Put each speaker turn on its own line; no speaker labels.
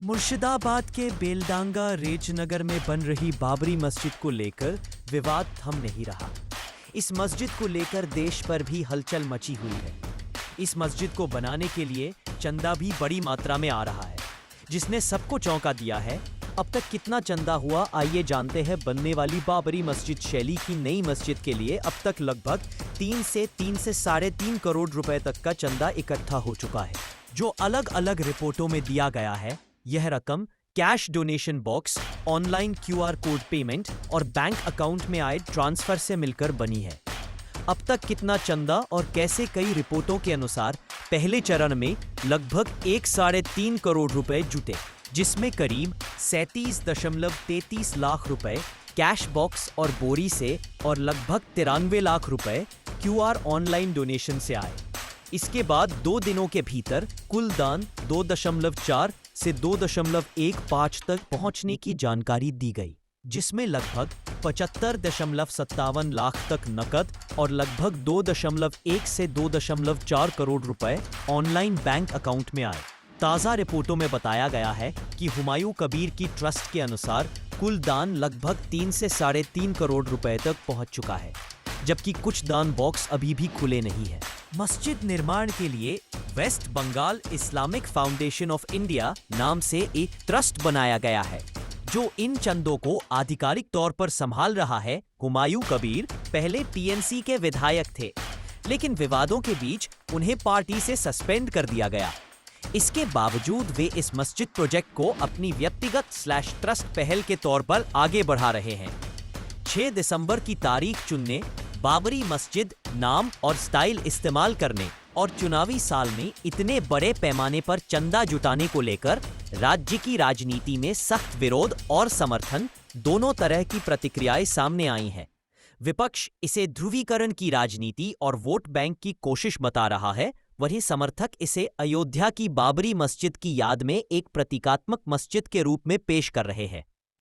मुर्शिदाबाद के बेलडांगा रेजनगर में बन रही बाबरी मस्जिद को लेकर विवाद थम नहीं रहा। इस मस्जिद को लेकर देश पर भी हलचल मची हुई है। इस मस्जिद को बनाने के लिए चंदा भी बड़ी मात्रा में आ रहा है, जिसने सबको चौंका दिया है। अब तक कितना चंदा हुआ, आइए जानते हैं। बनने वाली बाबरी मस्जिद शैली की नई मस्जिद के लिए अब तक लगभग 3 से साढ़े 3 करोड़ रुपए तक का चंदा इकट्ठा हो चुका है, जो अलग अलग रिपोर्टों में दिया गया है। यह रकम cash donation box, online QR code payment और बैंक अकाउंट में आए ट्रांसफर से मिलकर बनी है। अब तक कितना चंदा और कैसे? कई रिपोर्टों के अनुसार पहले चरण में लगभग 1.3 करोड़ रुपए जुटे, जिसमें करीब 37.33 लाख रुपए कैश बॉक्स और बोरी से और लगभग 93 लाख रुपए क्यूआर ऑनलाइन डोनेशन से आए। इसके बाद 2 दिनों के भीतर कुल दान 2.4 से 2.15 तक पहुंचने की जानकारी दी गई, जिसमें लगभग 75.57 लाख तक नकद और लगभग 2.1 से 2.4 करोड़ रुपए ऑनलाइन बैंक अकाउंट में आए। ताज़ा रिपोर्टों में बताया गया है कि हुमायूं कबीर की ट्रस्ट के अनुसार कुल दान लगभग 3 से साढ़े 3 करोड़ रुपए तक पहुंच चुका है, जबकि कुछ दान बॉक्स अभी भी खुले नहीं है। मस्जिद निर्माण के लिए West Bengal Islamic foundation of India नाम से एक ट्रस्ट बनाया गया है, जो इन चंदों को आधिकारिक तौर पर संभाल रहा है। हुमायूं कबीर पहले पीएनसी के विधायक थे, लेकिन विवादों के बीच उन्हें पार्टी से सस्पेंड कर दिया गया। इसके बावजूद वे इस मस्जिद प्रोजेक्ट को अपनी व्यक्तिगत / ट्रस्ट पहल के तौर पर आगे बढ़ा रहे हैं। 6 दिसंबर की तारीख चुनने, बाबरी मस्जिद नाम और स्टाइल इस्तेमाल करने और चुनावी साल में इतने बड़े पैमाने पर चंदा जुटाने को लेकर राज्य की राजनीति में सख्त विरोध और समर्थन दोनों तरह की प्रतिक्रियाएं सामने आई हैं। विपक्ष इसे ध्रुवीकरण की राजनीति और वोट बैंक की कोशिश बता रहा है, वहीं समर्थक इसे अयोध्या की बाबरी मस्जिद की याद में एक प्रतीकात्मक मस्जिद के रूप में पेश कर रहे हैं।